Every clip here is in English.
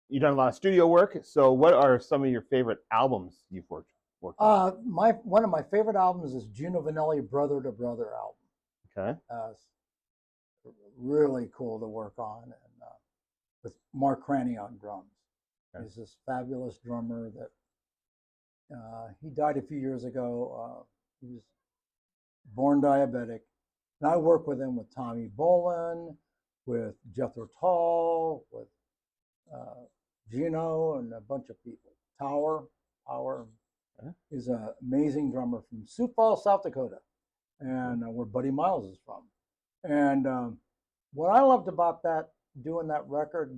you've done a lot of studio work. So what are some of your favorite albums you've worked on? One of my favorite albums is Gino Vanelli Brother to Brother album. Okay. It's really cool to work on, and with Mark Craney on drums. Okay. He's this fabulous drummer that he died a few years ago. He was born diabetic, and I work with him with Tommy Bolin, with Jethro Tull, with Gino, and a bunch of people. Power is an amazing drummer from Sioux Falls, South Dakota, and where Buddy Miles is from. And what I loved about that, doing that record,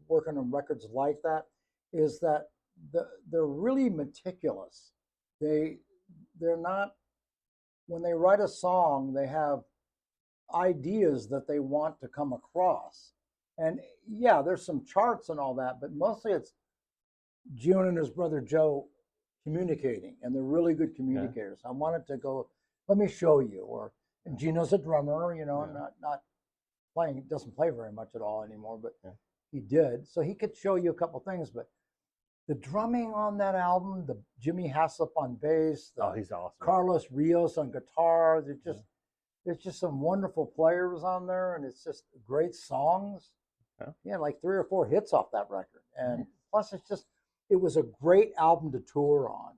working on records like that, is that they're really meticulous. They're not, when they write a song, they have ideas that they want to come across. And yeah, there's some charts and all that, but mostly it's June and his brother Joe communicating, and they're really good communicators. I wanted to go, let me show you, and Gino's a drummer, not playing, doesn't play very much at all anymore, but he did. So he could show you a couple things, but the drumming on that album, the Jimmy Haslip on bass, He's awesome. Carlos Rios on guitar, there's just some wonderful players on there, and it's just great songs. Yeah, like 3 or 4 hits off that record. And plus it was a great album to tour on.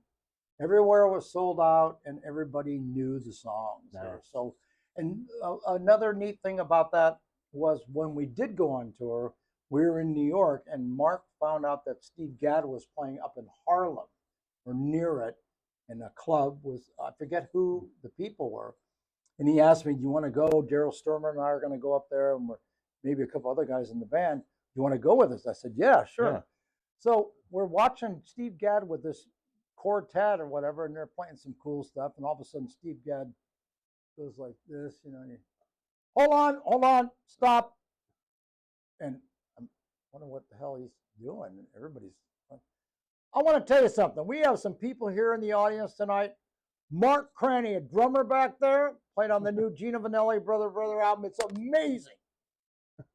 Everywhere was sold out, and everybody knew the songs. Nice. So, and another neat thing about that was when we did go on tour, we were in New York, and Mark found out that Steve Gadd was playing up in Harlem or near it, and a club was, I forget who the people were. And he asked me, do you want to go? Daryl Sturman and I are going to go up there, and maybe a couple other guys in the band. Do you want to go with us? I said, yeah, sure. Yeah. So we're watching Steve Gadd with this quartet or whatever, and they're playing some cool stuff. And all of a sudden, Steve Gadd goes like this, and hold on, stop. And I'm wondering what the hell he's doing. And everybody's like, I want to tell you something. We have some people here in the audience tonight. Mark Craney, a drummer back there, played on the new Gino Vanelli Brother album. It's amazing.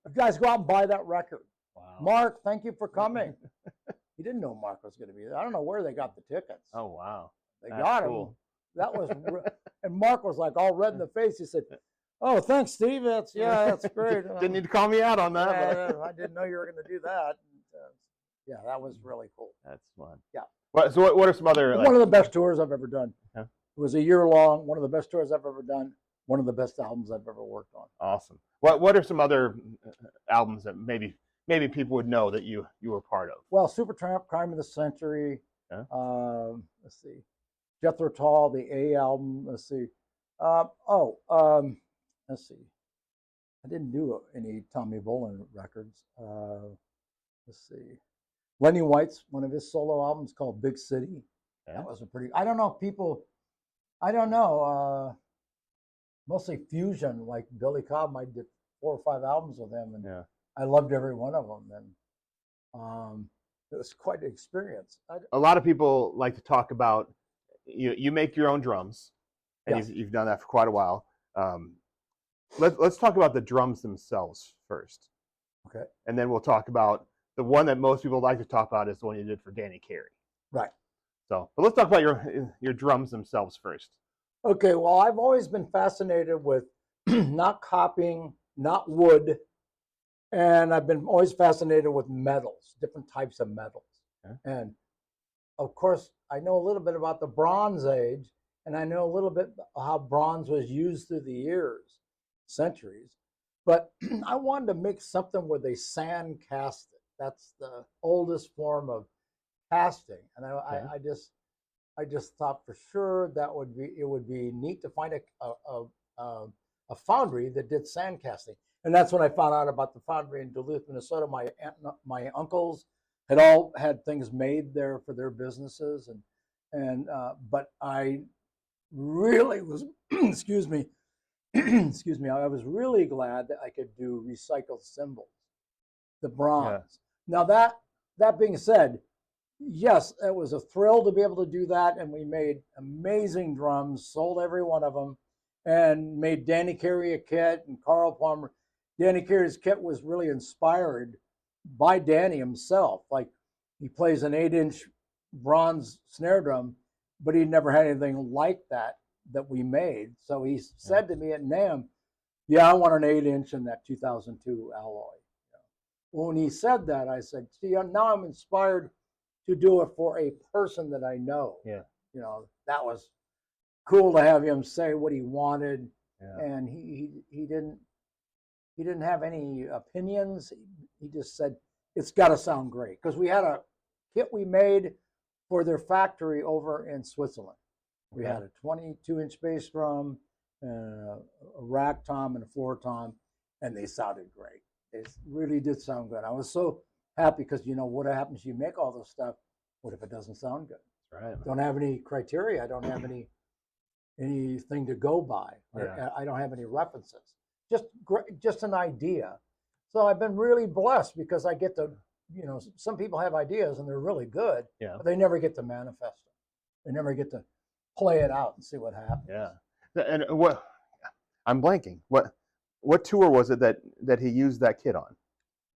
You guys go out and buy that record. Wow. Mark, thank you for coming. He didn't know Mark was going to be there. I don't know where they got the tickets. Oh, wow. They got him. That was, and Mark was like all red in the face. He said, oh, thanks, Steve. That's great. Didn't need to call me out on that. Yeah, I didn't know you were going to do that. Yeah, that was really cool. That's fun. Yeah. So what are some other? One of the best tours I've ever done. It was a year long. One of the best tours I've ever done. One of the best albums I've ever worked on. Awesome. What are some other albums that maybe people would know that you were part of? Well, Supertramp, Crime of the Century. Let's see. Jethro Tull, the A album. Let's see. Let's see. I didn't do any Tommy Bolin records. Let's see. Lenny White's one of his solo albums called Big City. That was a pretty. I don't know. People. I don't know. Mostly fusion, like Billy Cobb. I did 4 or 5 albums with him, and I loved every one of them. And it was quite an experience. A lot of people like to talk about you make your own drums, and you've done that for quite a while. Let's talk about the drums themselves first. Okay. And then we'll talk about the one that most people like to talk about is the one you did for Danny Carey. Right. So, but let's talk about your drums themselves first. Okay, well, I've always been fascinated with not copying, not wood, and I've been always fascinated with metals, different types of metals. Okay. And of course, I know a little bit about the Bronze Age, and I know a little bit how bronze was used through the years, centuries. But I wanted to make something where they sand cast it. That's the oldest form of casting, and I just thought for sure it would be neat to find a foundry that did sand casting. And that's when I found out about the foundry in Duluth, Minnesota. My uncles had all had things made there for their businesses, but I really was excuse me I was really glad that I could do recycled cymbals, the bronze. Now that being said, yes, it was a thrill to be able to do that, and we made amazing drums, sold every one of them, and made Danny Carey a kit and Carl Palmer. Danny Carey's kit was really inspired by Danny himself. Like he plays an 8-inch bronze snare drum, but he never had anything like that we made. So he said to me at NAMM, yeah, I want an 8-inch in that 2002 alloy. When he said that, I said, see, now I'm inspired to do it for a person that I know. Yeah. That was cool to have him say what he wanted. Yeah. And he didn't have any opinions. He just said, it's got to sound great. Because we had a kit we made for their factory over in Switzerland. We had a 22-inch bass drum, a rack tom, and a floor tom, and they sounded great. It really did sound good. I was so happy because, what happens? You make all this stuff. What if it doesn't sound good? Right. Don't have any criteria. I don't have anything to go by. Yeah. I don't have any references. Just an idea. So I've been really blessed because I get to, some people have ideas and they're really good, but they never get to manifest them. They never get to play it out and see what happens. Yeah. And I'm blanking. What tour was it that he used that kit on?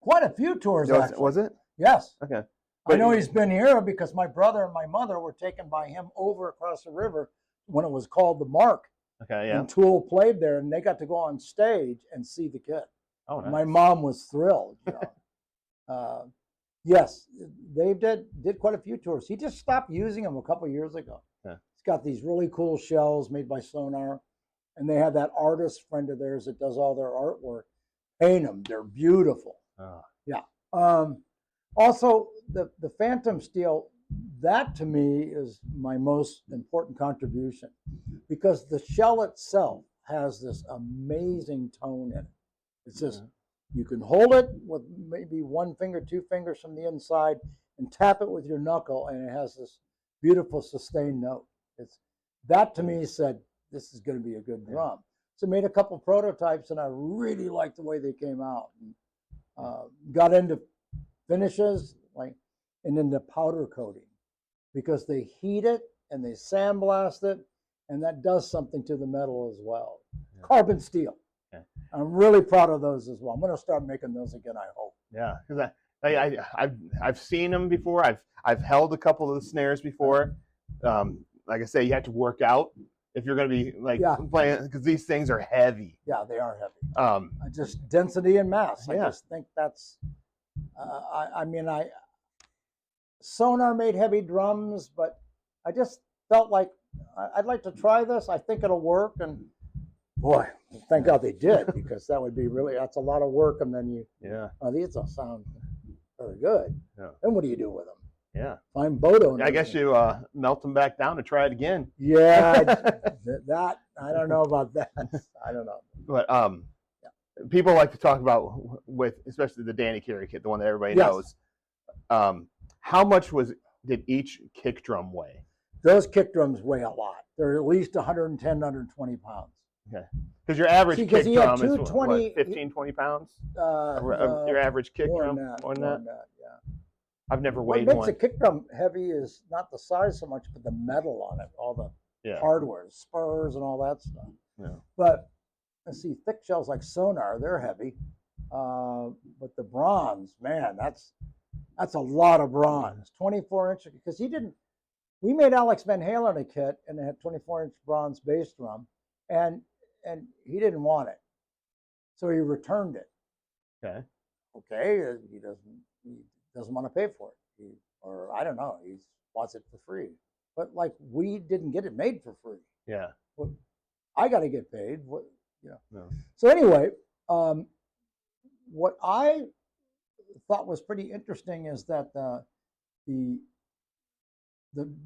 Quite a few tours, actually. Was it? Yes. Okay. But I know he's been here because my brother and my mother were taken by him over across the river when it was called the Mark. Okay, yeah. And Tool played there, and they got to go on stage and see the kit. Oh, nice. My mom was thrilled. Yes, they did quite a few tours. He just stopped using them a couple of years ago. Yeah. He's got these really cool shells made by Sonar, and they have that artist friend of theirs that does all their artwork. Paint them; they're beautiful. Oh. Yeah. Also, the Phantom Steel, that to me is my most important contribution because the shell itself has this amazing tone in it. It's just, you can hold it with maybe 1 finger, 2 fingers from the inside and tap it with your knuckle, and it has this beautiful sustained note. That to me said, this is going to be a good drum. So I made a couple prototypes, and I really liked the way they came out. And, got into finishes and into powder coating because they heat it and they sandblast it, and that does something to the metal as well. Yeah. Carbon steel. Yeah. I'm really proud of those as well. I'm going to start making those again, I hope. Yeah, because I've seen them before. I've held a couple of the snares before. Like I say, you have to work out if you're going to be playing, because these things are heavy. Yeah, they are heavy. Just density and mass. I just think that's. Sonar made heavy drums, but I just felt like I'd like to try this. I think it'll work, and boy, thank God they did, because that's a lot of work, and then these will sound very good. Yeah. Then what do you do with them? Yeah. Find Bodo. I guess you melt them back down to try it again. Yeah, that I don't know about that. I don't know. But people like to talk about especially the Danny Carey kit, the one that everybody knows. How much did each kick drum weigh? Those kick drums weigh a lot. They're at least 110, 120 pounds. Okay. Because your average kick drum is what, 15, 20 pounds? Your average kick drum? More than that? Yeah. I've never weighed one. What makes a kick drum heavy is not the size so much, but the metal on it, all the hardware, spurs and all that stuff. Yeah. But let's see, thick shells like Sonar, they're heavy. But the bronze, man, that's a lot of bronze. 24-inch, because we made Alex Van Halen a kit, and it had 24-inch bronze bass drum, and he didn't want it. So he returned it. Okay. Okay, he doesn't want to pay for it. Or I don't know, he wants it for free. But we didn't get it made for free. Yeah. Well, I got to get paid. No. So anyway, what I thought was pretty interesting is that the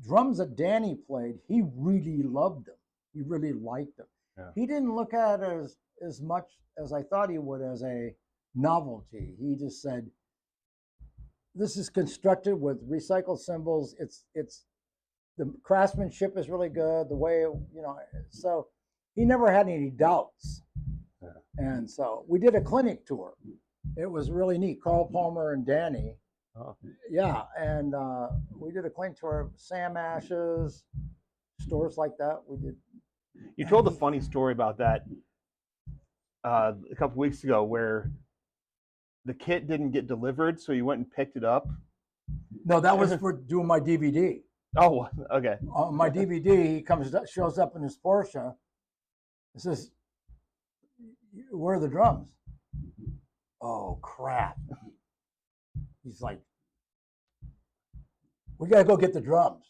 drums that Danny played, he really loved them. He really liked them. Yeah. He didn't look at it as much as I thought he would as a novelty. He just said, this is constructed with recycled cymbals. It's the craftsmanship is really good. The way, so he never had any doubts. Yeah. And so we did a clinic tour. It was really neat. Carl Palmer and Danny. Oh. Yeah, and we did a clinic tour of Sam Ash's, stores like that. We did. You told a funny story about that a couple weeks ago, where the kit didn't get delivered, so you went and picked it up? No, that was for doing my DVD. Oh, okay. My DVD, he shows up in his Porsche. He says, "Where are the drums?" Oh crap! He's like, "We got to go get the drums."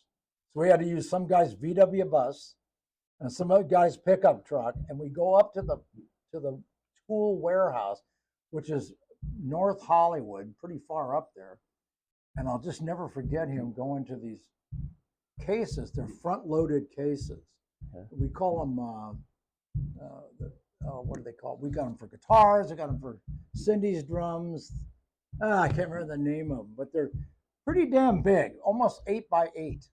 So we had to use some guy's VW bus and some other guy's pickup truck, and we go up to the tool warehouse, which is North Hollywood, pretty far up there. And I'll just never forget him going to these cases. They're front-loaded cases. Okay. We call them what do they call it? We got them for guitars. I got them for Cindy's drums. I can't remember the name of them, but they're pretty damn big, almost 8 by 8,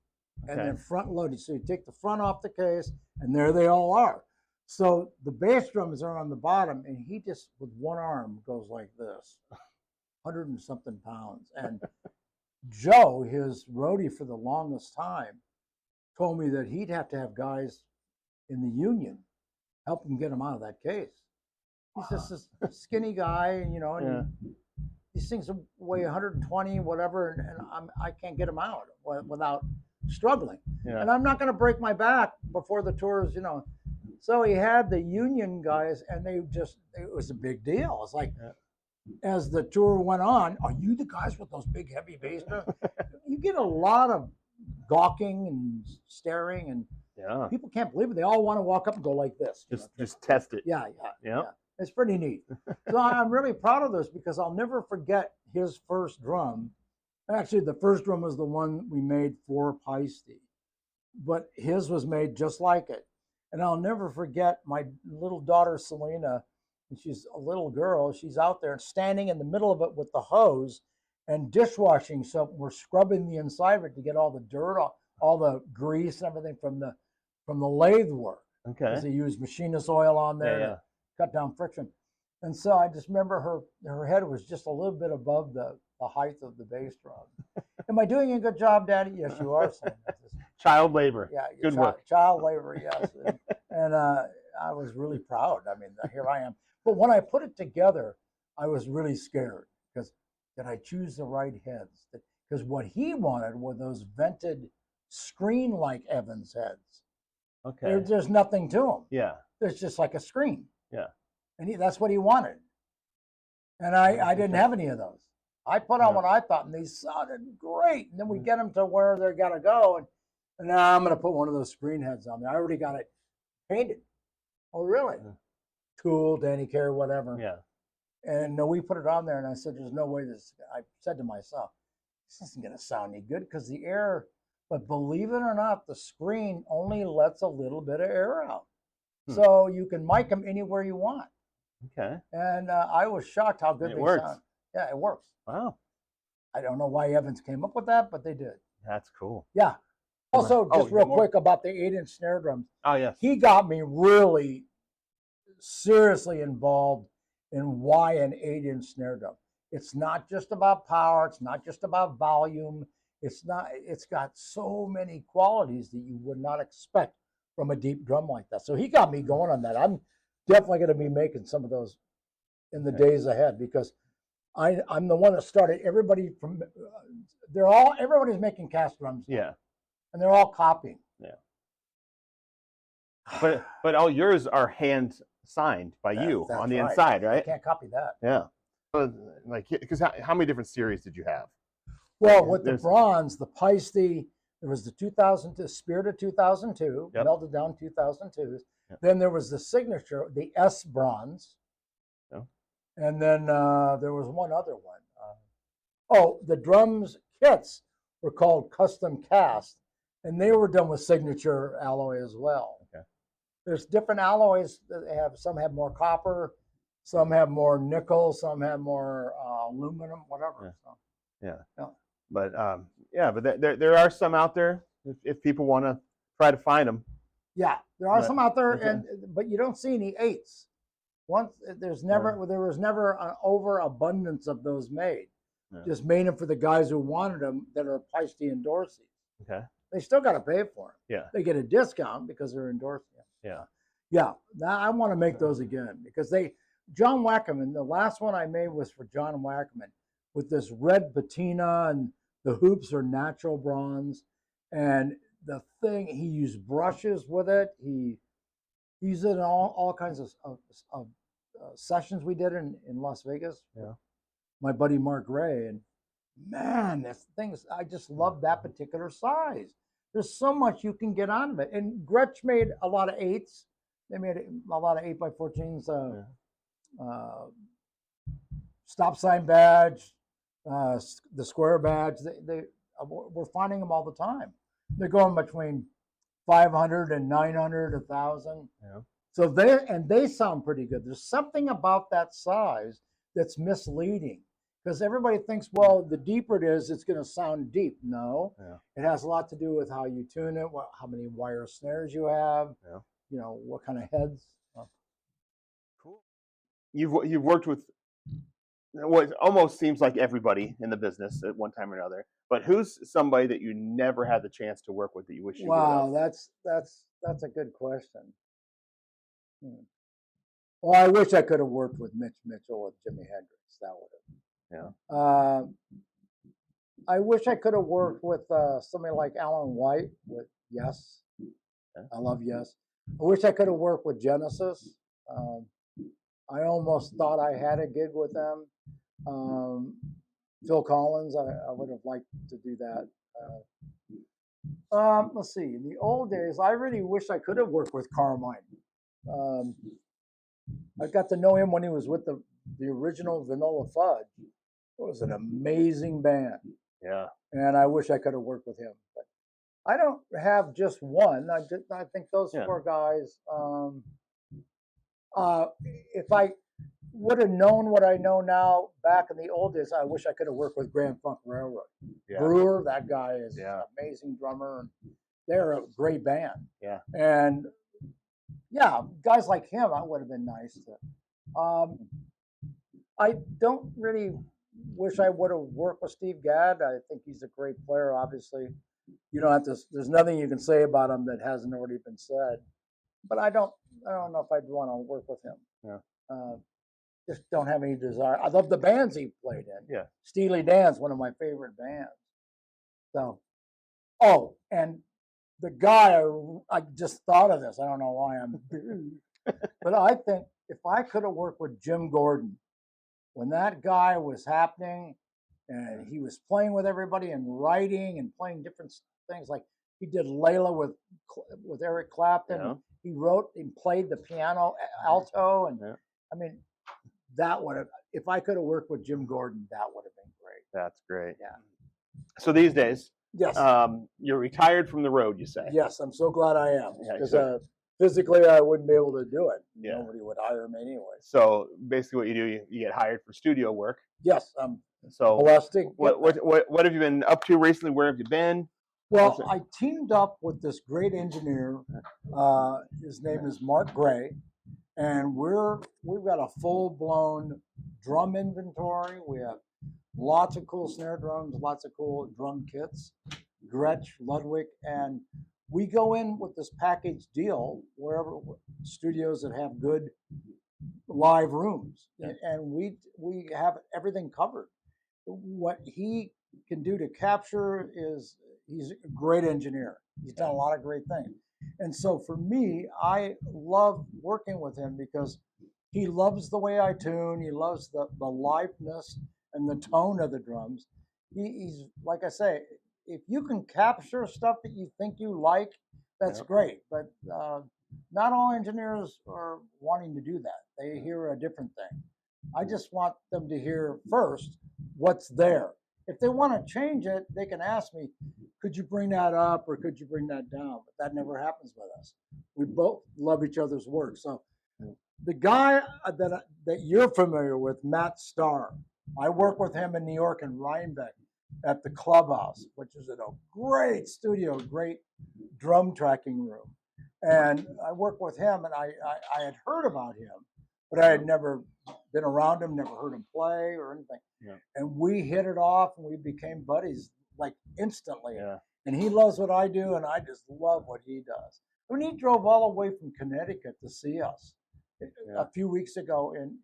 and they're front-loaded. So you take the front off the case, and there they all are. So the bass drums are on the bottom, and he just with one arm goes like this, 100 and something pounds. And Joe, his roadie for the longest time, told me that he'd have to have guys in the union help him get him out of that case. He's just this skinny guy, and and these things weigh 120, whatever, and I can't get him out without struggling. Yeah. And I'm not going to break my back before the tours, So he had the union guys, and it was a big deal. It's like, as the tour went on, are you the guys with those big heavy bass drums? You get a lot of gawking and staring, and people can't believe it. They all want to walk up and go like this. Just test it. Yeah. It's pretty neat. So I'm really proud of this because I'll never forget his first drum. Actually, the first drum was the one we made for Peisty, but his was made just like it. And I'll never forget my little daughter, Selena, and she's a little girl. She's out there standing in the middle of it with the hose and dishwashing soap. We're scrubbing the inside of it to get all the dirt off, all the grease and everything from the lathe work. Okay. Because they use machinist oil on there to cut down friction. And so I just remember her head was just a little bit above the height of the bass drum. Am I doing a good job, Daddy? Yes, you are. Child labor. Yeah, good work. Child labor, yes. And I was really proud. I mean, here I am. But when I put it together, I was really scared because did I choose the right heads? Because what he wanted were those vented screen-like Evans heads. Okay. There's nothing to them. Yeah. There's just like a screen. Yeah. And that's what he wanted. And I didn't have any of those. I put on what I thought, and they sounded great. And then we get them to where they're got to go, and now I'm going to put one of those screen heads on there. I already got it painted. Oh, really? Tool, Danny Carey, whatever. Yeah. And we put it on there, and I said, there's no way this, I said to myself, this isn't going to sound any good because the air, but believe it or not, the screen only lets a little bit of air out. So you can mic them anywhere you want. Okay. And I was shocked how good they sound. Yeah, it works. Wow. I don't know why Evans came up with that, but they did. That's cool. Yeah. Also, just real quick about the 8-inch snare drums. Oh, yes. He got me really seriously involved in why an 8-inch snare drum. It's not just about power. It's not just about volume. It's got so many qualities that you would not expect from a deep drum like that. So he got me going on that. I'm definitely going to be making some of those in the days ahead because I'm the one that started everybody from, everybody's making cast drums. Yeah. And they're all copying. Yeah. But all yours are hand signed by you on the inside, right? You can't copy that. Yeah. Because how many different series did you have? Well, with the bronze, the Peisty, there was the Spirit of 2002, Melted Down 2002s. Yep. Then there was the Signature, the S bronze. Yep. And then there was one other one. The drums kits were called Custom Cast, and they were done with Signature alloy as well. Okay. There's different alloys that some have more copper, some have more nickel, some have more aluminum, whatever. Yeah. So, yeah. But there are some out there if people want to try to find them. Yeah, there are some out there, but you don't see any 8s. There was never an overabundance of those made. Yeah. Just made them for the guys who wanted them that are Peisty endorsees. Okay. They still got to pay for them. Yeah. They get a discount because they're endorsing them. Yeah. Yeah. Now I want to make those again because John Wackerman, the last one I made was for John Wackerman with this red patina, and the hoops are natural bronze. And the thing, he used brushes with it. He used it in all kinds of sessions we did in Las Vegas. Yeah. My buddy Mark Ray. And man, this thing's, I just love that particular size. There's so much you can get out of it. And Gretsch made a lot of 8s. They made a lot of 8x14s. Stop sign badge, the square badge. We're finding them all the time. They're going between 500 and 900, 1,000. Yeah. So they sound pretty good. There's something about that size that's misleading, because everybody thinks, well, the deeper it is, it's going to sound deep. No, it has a lot to do with how you tune it, how many wire snares you have, what kind of heads. Cool. You've worked with what almost seems like everybody in the business at one time or another. But who's somebody that you never had the chance to work with that you wish you would have? Wow, that's a good question. Well, I wish I could have worked with Mitch Mitchell and Jimi Hendrix. That would have. Yeah. I wish I could have worked with somebody like Alan White with Yes. Okay. I love Yes. I wish I could have worked with Genesis. I almost thought I had a gig with them. Phil Collins, I would have liked to do that. Let's see. In the old days, I really wish I could have worked with Carmine. I got to know him when he was with the original Vanilla Fudge. It was an amazing band. Yeah. And I wish I could have worked with him. But I don't have just one. I think those 4 guys. If I would have known what I know now back in the old days, I wish I could have worked with Grand Funk Railroad. Yeah. Brewer, that guy is an amazing drummer. They're a great band. Yeah. And guys like him, I would have been nice to. I don't really wish I would have worked with Steve Gadd. I think he's a great player, obviously. You don't have to, there's nothing you can say about him that hasn't already been said. But I don't know if I'd want to work with him. Yeah. Just don't have any desire. I love the bands he played in. Yeah. Steely Dan's one of my favorite bands. So, and the guy, I just thought of this. I don't know why but I think if I could have worked with Jim Gordon, when that guy was happening and he was playing with everybody and writing and playing different things, like he did Layla with Eric Clapton. Yeah. He wrote and played the piano alto, and I mean, that would have. If I could have worked with Jim Gordon, that would have been great. That's great. Yeah. So these days, yes, you're retired from the road. You say? Yes, I'm so glad I am, because physically I wouldn't be able to do it. Yeah. Nobody would hire me anyway. So basically, what you do, you get hired for studio work. Yes, so blessed. What have you been up to recently? Where have you been? Well, I teamed up with this great engineer. His name is Mark Gray, and we've got a full-blown drum inventory. We have lots of cool snare drums, lots of cool drum kits, Gretsch, Ludwig, and we go in with this package deal wherever studios that have good live rooms, and we have everything covered. What he can do to capture is, he's a great engineer. He's done a lot of great things. And so for me, I love working with him because he loves the way I tune. He loves the liveness and the tone of the drums. He's, like I say, if you can capture stuff that you think you like, that's great. But not all engineers are wanting to do that. They hear a different thing. I just want them to hear first what's there. If they want to change it, they can ask me, could you bring that up or could you bring that down? But that never happens with us. We both love each other's work. So the guy that you're familiar with, Matt Starr, I work with him in New York in Rhinebeck at the Clubhouse, which is a great studio, great drum tracking room. And I work with him, and I had heard about him, but I had never been around him, never heard him play or anything. Yeah. And we hit it off, and we became buddies like instantly. Yeah. And he loves what I do, and I just love what he does. I mean, he drove all the way from Connecticut to see us. a few weeks ago in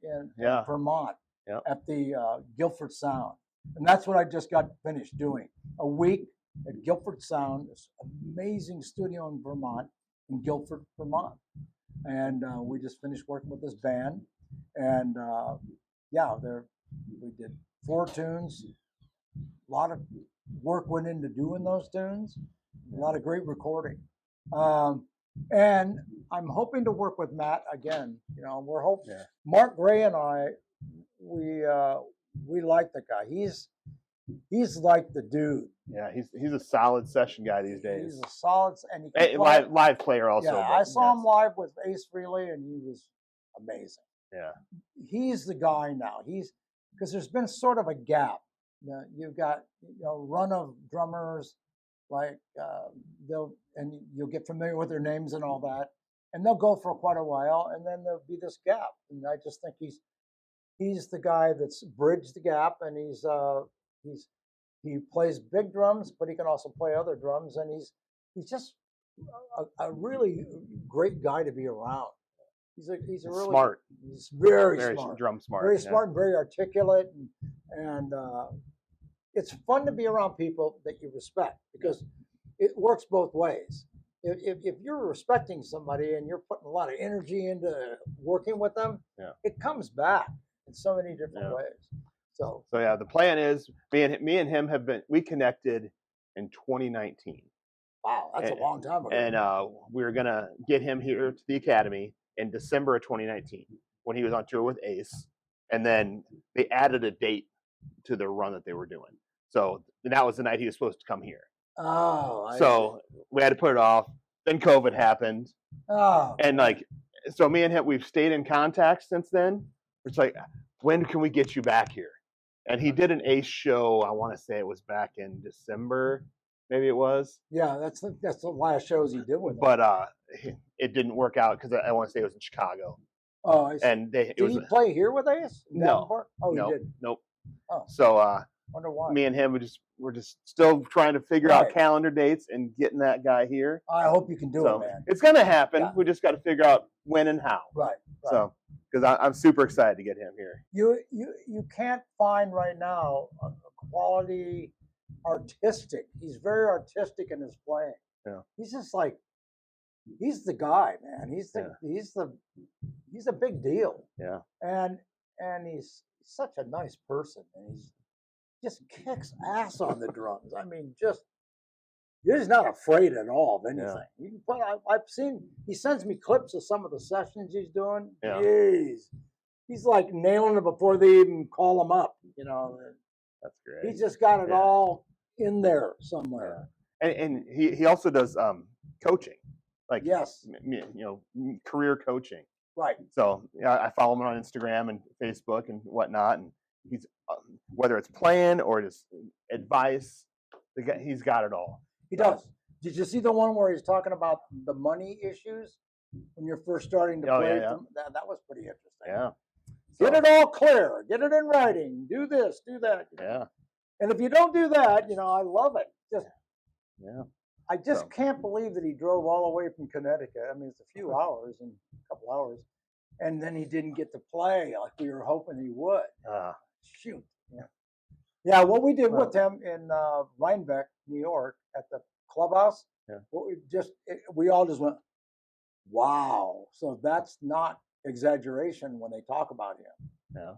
Vermont at the Guilford Sound, and that's what I just got finished doing. A week at Guilford Sound, this amazing studio in Vermont, in Guilford, Vermont, and we just finished working with this band, and we did 4 tunes. A lot of work went into doing those tunes. A lot of great recording. And I'm hoping to work with Matt again. You know, we're hoping. Yeah. Mark Gray and I, we like the guy. He's like the dude. Yeah, he's a solid session guy these days. He's a solid and live player also. Yeah, I saw him live with Ace Frehley, and he was amazing. Yeah, he's the guy now. Because there's been sort of a gap. You've got run of drummers like you'll get familiar with their names and all that, and they'll go for quite a while, and then there'll be this gap. And I just think he's the guy that's bridged the gap, and he plays big drums, but he can also play other drums, and he's just a really great guy to be around. He's really smart. He's very smart, drum smart, very smart, and very articulate, and it's fun to be around people that you respect because it works both ways. If you're respecting somebody and you're putting a lot of energy into working with them, it comes back in so many different ways. So yeah, the plan is me and him we connected in 2019. Wow, that's a long time ago. And we were gonna get him here to the Academy in December of 2019 when he was on tour with Ace, and then they added a date to the run that they were doing. So that was the night he was supposed to come here. Oh, so we had to put it off. Then COVID happened. Oh, and so me and him, we've stayed in contact since then. It's like, when can we get you back here? And he did an Ace show. I want to say it was back in December, maybe it was. Yeah, that's the last shows he did with him. But it didn't work out because I want to say it was in Chicago. Oh, I see. And did he play here with Ace? No. Oh, no, he did. Nope. Oh. So wonder why. Me and him we're just still trying to figure out calendar dates and getting that guy here. I hope you can do it, man. It's gonna happen. Yeah. We just got to figure out when and how. Right. So because I'm super excited to get him here. You can't find right now a quality artistic. He's very artistic in his playing. Yeah. He's just like he's the guy, man. He's a big deal. Yeah. And he's such a nice person, and he's just kicks ass on the drums. I mean, he's not afraid at all of anything. Yeah. You can play. I've seen. He sends me clips of some of the sessions he's doing. Yeah. Jeez, he's like nailing it before they even call him up. That's great. He's just got it all in there somewhere. Yeah. And he also does coaching, like career coaching. Right. So I follow him on Instagram and Facebook and whatnot, and he's whether it's playing or just advice, he's got it all. He does. Did you see the one where he's talking about the money issues when you're first starting to play? Yeah. That was pretty interesting. Yeah. Get it all clear. Get it in writing. Do this. Do that. Yeah. And if you don't do that, I love it. I just So. can't believe that he drove all the way from Connecticut. I mean, it's a few hours and a couple hours, and then he didn't get to play like we were hoping he would. Shoot. Yeah. What we did with him in Rhinebeck, New York, at the clubhouse. Yeah. We all just went, wow. So that's not exaggeration when they talk about him. Yeah.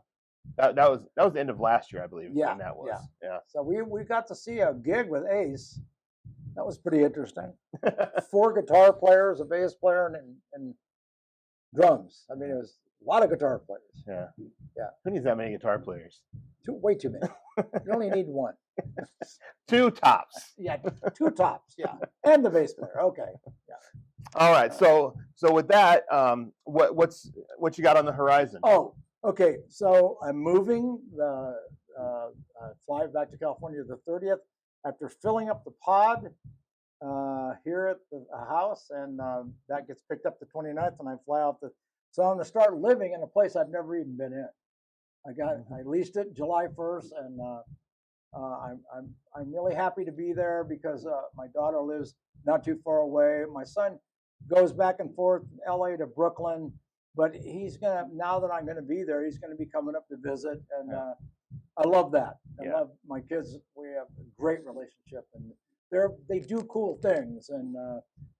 That was the end of last year, I believe. Yeah. When that was. Yeah. So we got to see a gig with Ace. That was pretty interesting. 4 guitar players, a bass player, and drums. I mean, it was a lot of guitar players. Yeah. Who needs that many guitar players? Way too many. You only need 1. 2 tops. Yeah, 2 tops. Yeah, and the bass player. Okay. Yeah. All right. So with that, what you got on the horizon? Oh, okay. So I'm moving fly back to California the 30th after filling up the pod here at the house, and that gets picked up the 29th, and I fly out so I'm going to start living in a place I've never even been in. I leased it July 1st, and I'm really happy to be there because my daughter lives not too far away. My son goes back and forth from LA to Brooklyn, but now that I'm gonna be there, he's gonna be coming up to visit, and I love that. I love my kids. We have a great relationship, and they do cool things, and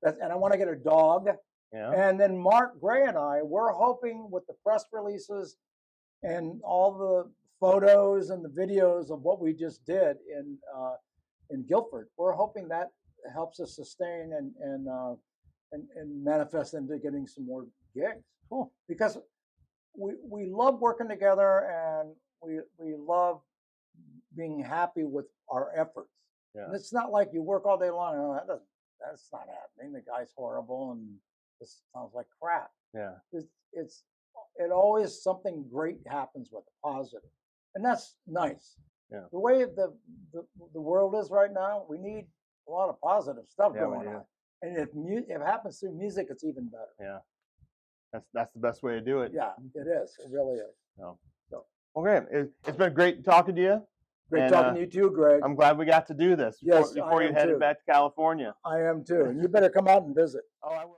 I want to get a dog. Yeah. And then Mark Gray and we're hoping with the press releases and all the photos and the videos of what we just did in Guilford, we're hoping that helps us sustain and manifest into getting some more gigs. Cool. Because we love working together, and we love being happy with our efforts. Yeah. And it's not like you work all day long. Oh, that's not happening. The guy's horrible, and this sounds like crap. Yeah. It always something great happens with it, positive, and that's nice. Yeah. The way the world is right now, we need a lot of positive stuff going on. And if it happens through music, it's even better. Yeah. That's the best way to do it. Yeah, it is. It really is. So. Okay, it's been great talking to you. Great talking to you too, Greg. I'm glad we got to do this Yes, before you headed back to California. I am too. And you better come out and visit. Oh, I will.